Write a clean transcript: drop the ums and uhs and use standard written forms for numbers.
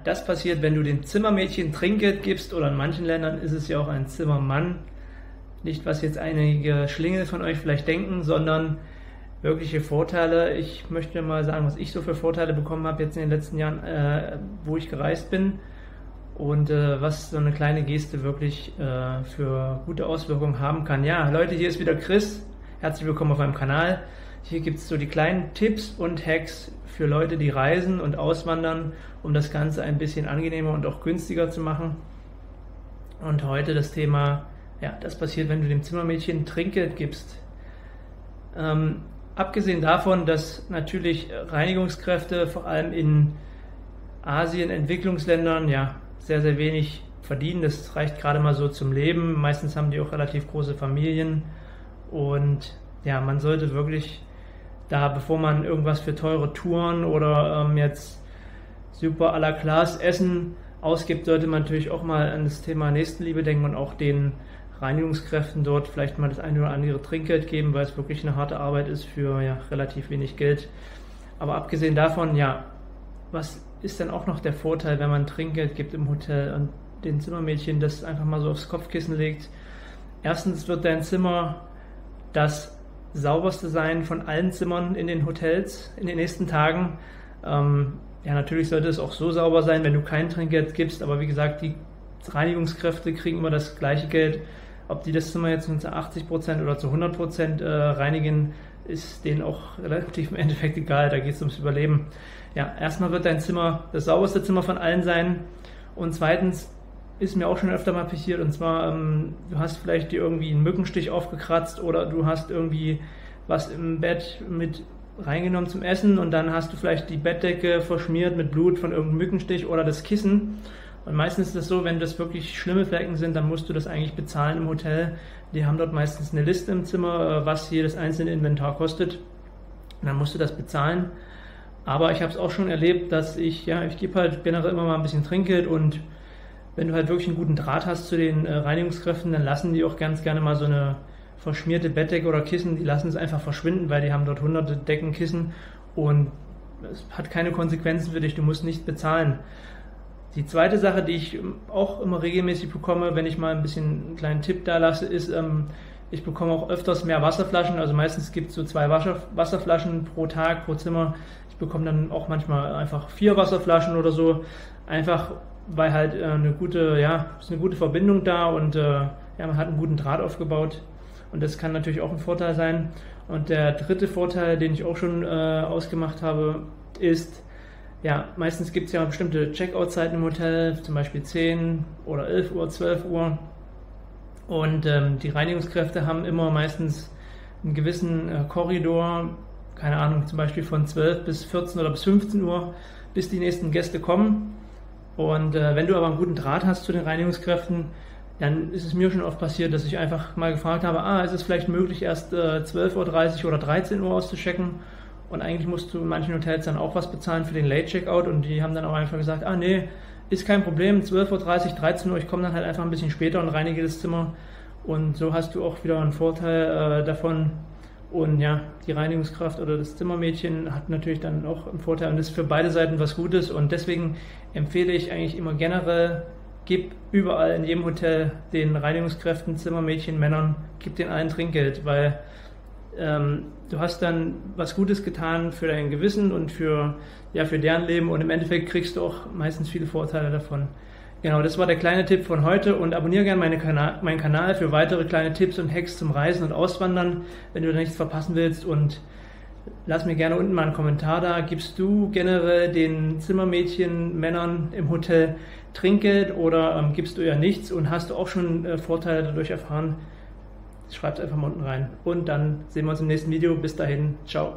das passiert, wenn du dem Zimmermädchen Trinkgeld gibst, oder in manchen Ländern ist es ja auch ein Zimmermann. Nicht, was jetzt einige Schlingel von euch vielleicht denken, sondern wirkliche Vorteile. Ich möchte mal sagen, was ich so für Vorteile bekommen habe jetzt in den letzten Jahren, wo ich gereist bin, und was so eine kleine Geste wirklich für gute Auswirkungen haben kann. Ja, Leute, hier ist wieder Chris. Herzlich willkommen auf meinem Kanal. Hier gibt es so die kleinen Tipps und Hacks für Leute, die reisen und auswandern, um das Ganze ein bisschen angenehmer und auch günstiger zu machen. Und heute das Thema, ja, das passiert, wenn du dem Zimmermädchen Trinkgeld gibst. Abgesehen davon, dass natürlich Reinigungskräfte vor allem in Asien, Entwicklungsländern, ja, sehr, sehr wenig verdienen. Das reicht gerade mal so zum Leben. Meistens haben die auch relativ große Familien. Und ja, man sollte wirklich da, bevor man irgendwas für teure Touren oder jetzt super à la classe Essen ausgibt, sollte man natürlich auch mal an das Thema Nächstenliebe denken und auch den Reinigungskräften dort vielleicht mal das eine oder andere Trinkgeld geben, weil es wirklich eine harte Arbeit ist für ja, relativ wenig Geld. Aber abgesehen davon, ja, was ist denn auch noch der Vorteil, wenn man Trinkgeld gibt im Hotel und den Zimmermädchen das einfach mal so aufs Kopfkissen legt? Erstens wird dein Zimmer das sauberste sein von allen Zimmern in den Hotels in den nächsten Tagen. Ja, natürlich sollte es auch so sauber sein, wenn du kein Trinkgeld gibst, aber wie gesagt, die Reinigungskräfte kriegen immer das gleiche Geld. Ob die das Zimmer jetzt zu 80% oder zu 100% reinigen, ist denen auch relativ im Endeffekt egal, da geht es ums Überleben. Ja, erstmal wird dein Zimmer das sauberste Zimmer von allen sein, und zweitens ist mir auch schon öfter mal passiert, und zwar, du hast vielleicht dir irgendwie einen Mückenstich aufgekratzt oder du hast irgendwie was im Bett mit reingenommen zum Essen und dann hast du vielleicht die Bettdecke verschmiert mit Blut von irgendeinem Mückenstich oder das Kissen. Und meistens ist es so, wenn das wirklich schlimme Flecken sind, dann musst du das eigentlich bezahlen im Hotel. Die haben dort meistens eine Liste im Zimmer, was jedes einzelne Inventar kostet. Und dann musst du das bezahlen. Aber ich habe es auch schon erlebt, dass ich gebe halt generell immer mal ein bisschen Trinkgeld, und wenn du halt wirklich einen guten Draht hast zu den Reinigungskräften, dann lassen die auch ganz gerne mal so eine verschmierte Bettdecke oder Kissen, die lassen es einfach verschwinden, weil die haben dort hunderte Decken, Kissen, und es hat keine Konsequenzen für dich, du musst nicht bezahlen. Die zweite Sache, die ich auch immer regelmäßig bekomme, wenn ich mal ein bisschen einen kleinen Tipp da lasse, ist, ich bekomme auch öfters mehr Wasserflaschen, also meistens gibt es so 2 Wasserflaschen pro Tag, pro Zimmer. Ich bekomme dann auch manchmal einfach 4 Wasserflaschen oder so, einfach weil halt ist eine gute Verbindung da, und man hat einen guten Draht aufgebaut, und das kann natürlich auch ein Vorteil sein. Und der dritte Vorteil, den ich auch schon ausgemacht habe, ist, ja, meistens gibt es ja bestimmte Checkout-Zeiten im Hotel, zum Beispiel 10 oder 11 Uhr, 12 Uhr, und die Reinigungskräfte haben immer meistens einen gewissen Korridor, keine Ahnung, zum Beispiel von 12 bis 14 oder bis 15 Uhr, bis die nächsten Gäste kommen. Und wenn du aber einen guten Draht hast zu den Reinigungskräften, dann ist es mir schon oft passiert, dass ich einfach mal gefragt habe, ist es vielleicht möglich, erst 12:30 Uhr oder 13 Uhr auszuchecken? Und eigentlich musst du in manchen Hotels dann auch was bezahlen für den Late-Checkout, und die haben dann auch einfach gesagt, nee, ist kein Problem, 12:30 Uhr, 13 Uhr, ich komme dann halt einfach ein bisschen später und reinige das Zimmer. Und so hast du auch wieder einen Vorteil davon. Und ja, die Reinigungskraft oder das Zimmermädchen hat natürlich dann auch einen Vorteil, und das ist für beide Seiten was Gutes, und deswegen empfehle ich eigentlich immer generell, gib überall in jedem Hotel den Reinigungskräften, Zimmermädchen, Männern, gib denen allen Trinkgeld, weil du hast dann was Gutes getan für dein Gewissen und für deren Leben, und im Endeffekt kriegst du auch meistens viele Vorteile davon. Genau, das war der kleine Tipp von heute, und abonniere gerne meinen Kanal für weitere kleine Tipps und Hacks zum Reisen und Auswandern, wenn du da nichts verpassen willst, und lass mir gerne unten mal einen Kommentar da. Gibst du generell den Zimmermädchen, Männern im Hotel Trinkgeld oder gibst du ja nichts, und hast du auch schon Vorteile dadurch erfahren? Schreib es einfach mal unten rein, und dann sehen wir uns im nächsten Video. Bis dahin, ciao.